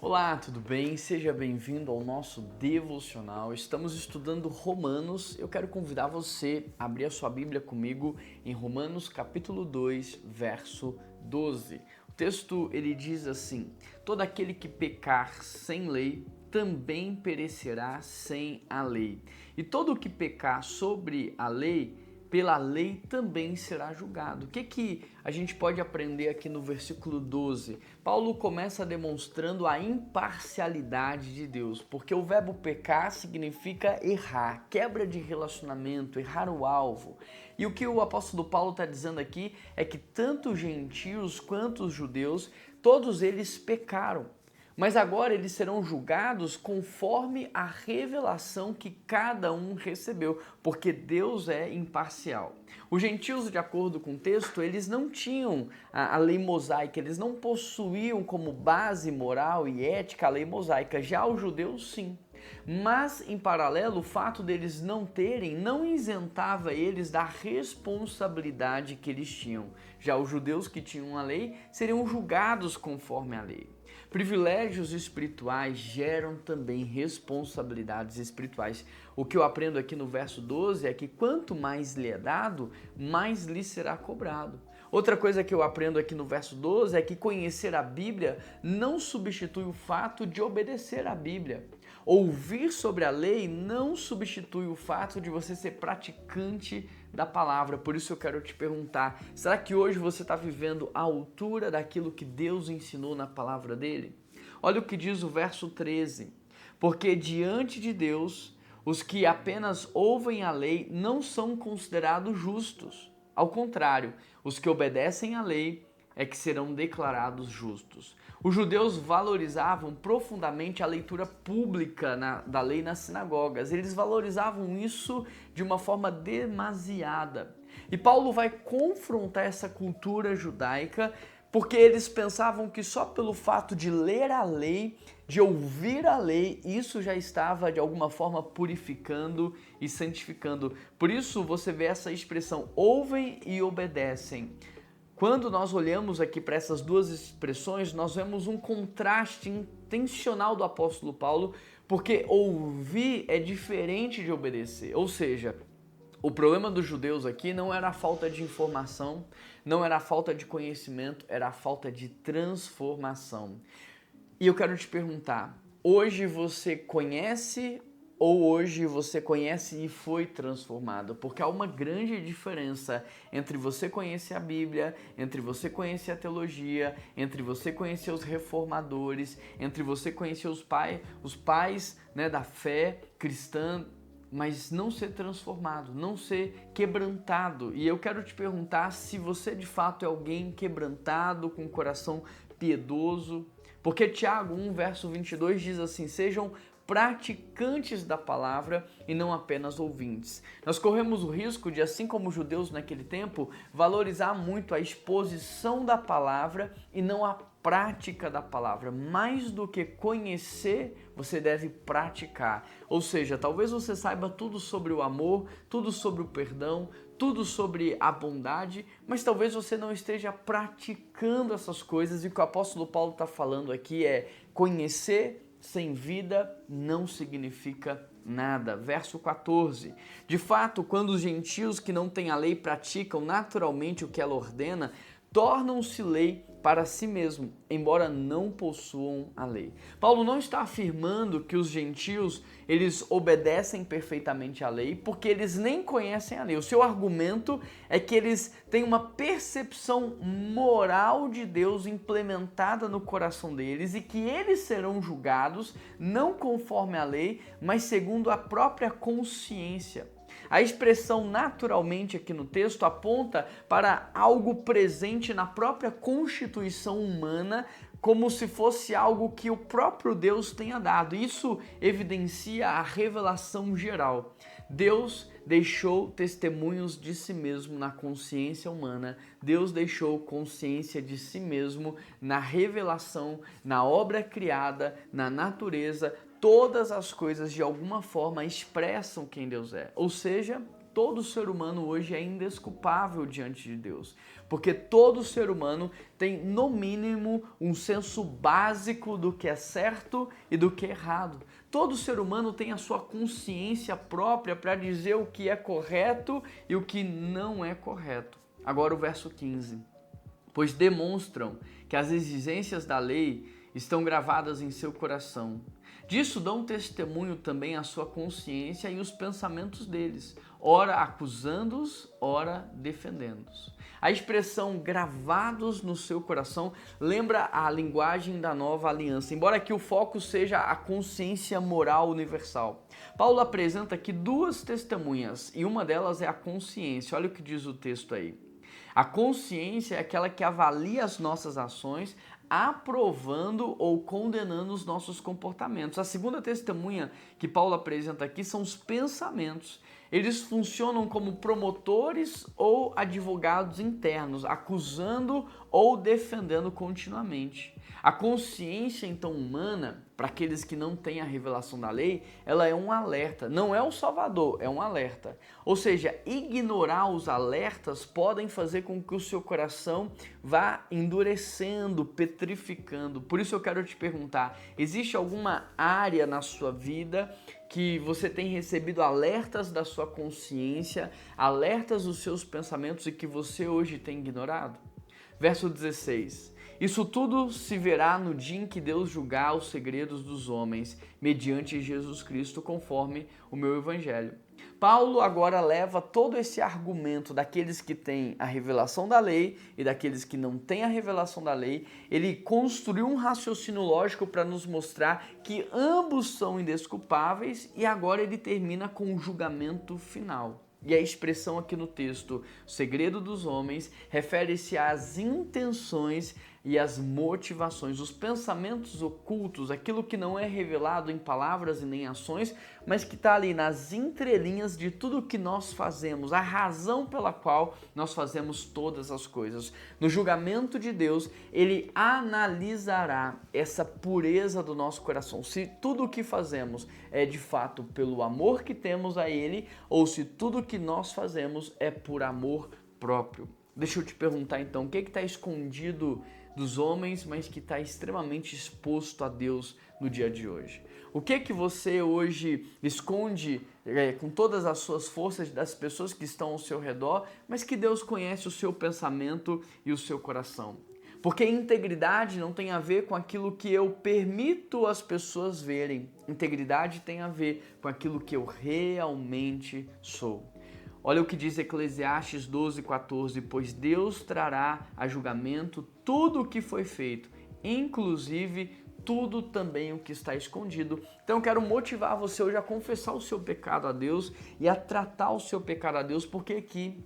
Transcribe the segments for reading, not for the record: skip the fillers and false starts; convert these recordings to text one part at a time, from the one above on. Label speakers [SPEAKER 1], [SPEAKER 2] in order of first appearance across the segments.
[SPEAKER 1] Olá, tudo bem? Seja bem-vindo ao nosso devocional. Estamos estudando Romanos. Eu quero convidar você a abrir a sua Bíblia comigo em Romanos capítulo 2, verso 12. O texto ele diz assim: todo aquele que pecar sem lei também perecerá sem a lei. E todo o que pecar sobre a lei, pela lei também será julgado. O que a gente pode aprender aqui no versículo 12? Paulo começa demonstrando a imparcialidade de Deus, porque o verbo pecar significa errar, quebra de relacionamento, errar o alvo. E o que o apóstolo Paulo está dizendo aqui é que tanto os gentios quanto os judeus, todos eles pecaram. Mas agora eles serão julgados conforme a revelação que cada um recebeu, porque Deus é imparcial. Os gentios, de acordo com o texto, eles não tinham a lei mosaica, eles não possuíam como base moral e ética a lei mosaica, já os judeus sim. Mas, em paralelo, o fato deles não terem não isentava eles da responsabilidade que eles tinham. Já os judeus que tinham a lei seriam julgados conforme a lei. Privilégios espirituais geram também responsabilidades espirituais. O que eu aprendo aqui no verso 12 é que quanto mais lhe é dado, mais lhe será cobrado. Outra coisa que eu aprendo aqui no verso 12 é que conhecer a Bíblia não substitui o fato de obedecer à Bíblia. Ouvir sobre a lei não substitui o fato de você ser praticante da palavra. Por isso eu quero te perguntar, será que hoje você está vivendo à altura daquilo que Deus ensinou na palavra dele? Olha o que diz o verso 13. Porque diante de Deus, os que apenas ouvem a lei não são considerados justos. Ao contrário, os que obedecem à lei é que serão declarados justos. Os judeus valorizavam profundamente a leitura pública da lei nas sinagogas. Eles valorizavam isso de uma forma demasiada. E Paulo vai confrontar essa cultura judaica porque eles pensavam que só pelo fato de ler a lei, de ouvir a lei, isso já estava de alguma forma purificando e santificando. Por isso você vê essa expressão, ouvem e obedecem. Quando nós olhamos aqui para essas duas expressões, nós vemos um contraste intencional do apóstolo Paulo, porque ouvir é diferente de obedecer. Ou seja, o problema dos judeus aqui não era a falta de informação, não era a falta de conhecimento, era a falta de transformação. E eu quero te perguntar, hoje você conhece ou hoje você conhece e foi transformado? Porque há uma grande diferença entre você conhecer a Bíblia, entre você conhecer a teologia, entre você conhecer os reformadores, entre você conhecer os pais, né, da fé cristã, mas não ser transformado, não ser quebrantado. E eu quero te perguntar se você de fato é alguém quebrantado, com um coração piedoso, porque Tiago 1, verso 22 diz assim, sejam praticantes da palavra e não apenas ouvintes. Nós corremos o risco de, assim como os judeus naquele tempo, valorizar muito a exposição da palavra e não a prática da palavra. Mais do que conhecer, você deve praticar. Ou seja, talvez você saiba tudo sobre o amor, tudo sobre o perdão, tudo sobre a bondade, mas talvez você não esteja praticando essas coisas, e o que o apóstolo Paulo está falando aqui é conhecer sem vida não significa nada. Verso 14. De fato, quando os gentios que não têm a lei praticam naturalmente o que ela ordena, tornam-se lei para si mesmo, embora não possuam a lei. Paulo não está afirmando que os gentios eles obedecem perfeitamente à lei, porque eles nem conhecem a lei. O seu argumento é que eles têm uma percepção moral de Deus implementada no coração deles e que eles serão julgados não conforme a lei, mas segundo a própria consciência. A expressão naturalmente aqui no texto aponta para algo presente na própria constituição humana, como se fosse algo que o próprio Deus tenha dado. Isso evidencia a revelação geral. Deus deixou testemunhos de si mesmo na consciência humana. Deus deixou consciência de si mesmo na revelação, na obra criada, na natureza. Todas as coisas de alguma forma expressam quem Deus é. Ou seja, todo ser humano hoje é indesculpável diante de Deus, porque todo ser humano tem, no mínimo, um senso básico do que é certo e do que é errado. Todo ser humano tem a sua consciência própria para dizer o que é correto e o que não é correto. Agora o verso 15. Pois demonstram que as exigências da lei estão gravadas em seu coração. Disso dão testemunho também a sua consciência e os pensamentos deles, ora acusando-os, ora defendendo-os. A expressão gravados no seu coração lembra a linguagem da nova aliança, embora aqui o foco seja a consciência moral universal. Paulo apresenta aqui duas testemunhas e uma delas é a consciência. Olha o que diz o texto aí. A consciência é aquela que avalia as nossas ações, aprovando ou condenando os nossos comportamentos. A segunda testemunha que Paulo apresenta aqui são os pensamentos. Eles funcionam como promotores ou advogados internos, acusando ou defendendo continuamente. A consciência, então, humana, para aqueles que não têm a revelação da lei, ela é um alerta. Não é o salvador, é um alerta. Ou seja, ignorar os alertas podem fazer com que o seu coração vá endurecendo, petrificando. Por isso eu quero te perguntar, existe alguma área na sua vida que você tem recebido alertas da sua consciência, alertas dos seus pensamentos e que você hoje tem ignorado? Verso 16. Isso tudo se verá no dia em que Deus julgar os segredos dos homens, mediante Jesus Cristo, conforme o meu evangelho. Paulo agora leva todo esse argumento daqueles que têm a revelação da lei e daqueles que não têm a revelação da lei. Ele construiu um raciocínio lógico para nos mostrar que ambos são indesculpáveis e agora ele termina com o julgamento final. E a expressão aqui no texto, segredo dos homens, refere-se às intenções e às motivações, os pensamentos ocultos, aquilo que não é revelado em palavras e nem ações, mas que está ali nas entrelinhas de tudo que nós fazemos, a razão pela qual nós fazemos todas as coisas. No julgamento de Deus, ele analisará essa pureza do nosso coração, se tudo o que fazemos é de fato pelo amor que temos a ele, ou se tudo que nós fazemos é por amor próprio. Deixa eu te perguntar então, o que está escondido dos homens, mas que está extremamente exposto a Deus no dia de hoje? O que você hoje esconde com todas as suas forças das pessoas que estão ao seu redor, mas que Deus conhece o seu pensamento e o seu coração? Porque integridade não tem a ver com aquilo que eu permito as pessoas verem. Integridade tem a ver com aquilo que eu realmente sou. Olha o que diz Eclesiastes 12:14, pois Deus trará a julgamento tudo o que foi feito, inclusive tudo também o que está escondido. Então eu quero motivar você hoje a confessar o seu pecado a Deus e a tratar o seu pecado a Deus, porque aqui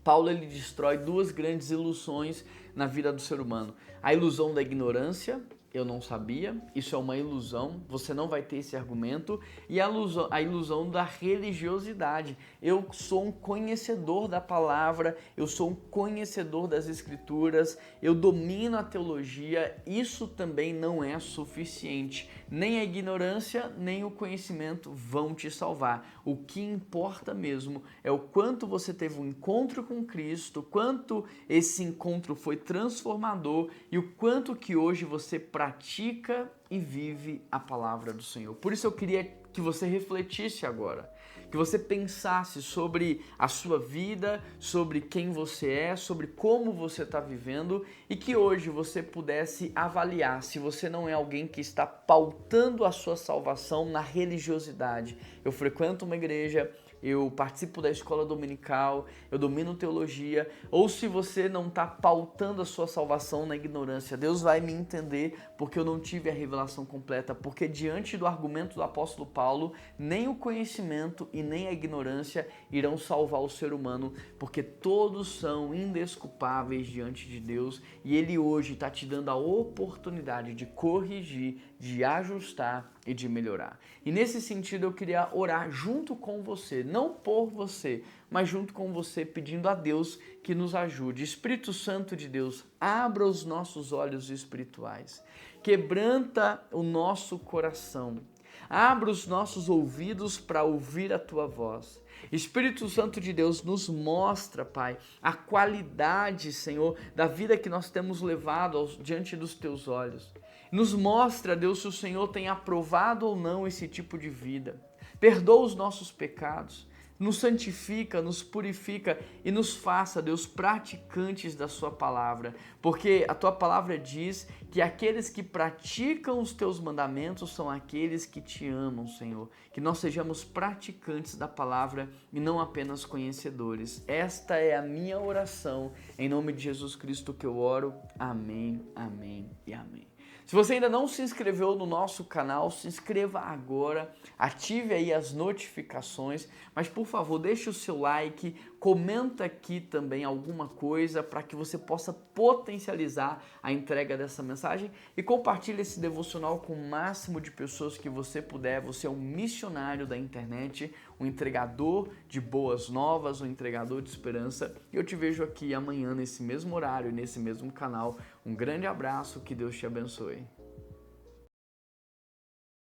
[SPEAKER 1] Paulo ele destrói duas grandes ilusões na vida do ser humano. A ilusão da ignorância, eu não sabia, isso é uma ilusão, você não vai ter esse argumento, e a ilusão da religiosidade. Eu sou um conhecedor da palavra, eu sou um conhecedor das escrituras, eu domino a teologia, isso também não é suficiente. Nem a ignorância, nem o conhecimento vão te salvar. O que importa mesmo é o quanto você teve um encontro com Cristo, quanto esse encontro foi transformador e o quanto que hoje você pratica e vive a palavra do Senhor. Por isso eu queria que você refletisse agora, que você pensasse sobre a sua vida, sobre quem você é, sobre como você está vivendo e que hoje você pudesse avaliar se você não é alguém que está pautando a sua salvação na religiosidade. Eu frequento uma igreja, eu participo da escola dominical, eu domino teologia, ou se você não está pautando a sua salvação na ignorância, Deus vai me entender porque eu não tive a revelação completa, porque diante do argumento do apóstolo Paulo, nem o conhecimento e nem a ignorância irão salvar o ser humano, porque todos são indesculpáveis diante de Deus e Ele hoje está te dando a oportunidade de corrigir, de ajustar e de melhorar. E nesse sentido eu queria orar junto com você, não por você, mas junto com você, pedindo a Deus que nos ajude. Espírito Santo de Deus, abra os nossos olhos espirituais, quebranta o nosso coração. Abra os nossos ouvidos para ouvir a Tua voz. Espírito Santo de Deus, nos mostra, Pai, a qualidade, Senhor, da vida que nós temos levado diante dos Teus olhos. Nos mostra, Deus, se o Senhor tem aprovado ou não esse tipo de vida. Perdoa os nossos pecados, nos santifica, nos purifica e nos faça, Deus, praticantes da Sua palavra, porque a Tua palavra diz que aqueles que praticam os Teus mandamentos são aqueles que Te amam, Senhor. Que nós sejamos praticantes da palavra e não apenas conhecedores. Esta é a minha oração, em nome de Jesus Cristo que eu oro. Amém, amém e amém. Se você ainda não se inscreveu no nosso canal, se inscreva agora, ative aí as notificações, mas por favor deixe o seu like, comenta aqui também alguma coisa para que você possa potencializar a entrega dessa mensagem e compartilhe esse devocional com o máximo de pessoas que você puder. Você é um missionário da internet, um entregador de boas novas, um entregador de esperança. E eu te vejo aqui amanhã nesse mesmo horário, nesse mesmo canal. Um grande abraço, que Deus te abençoe.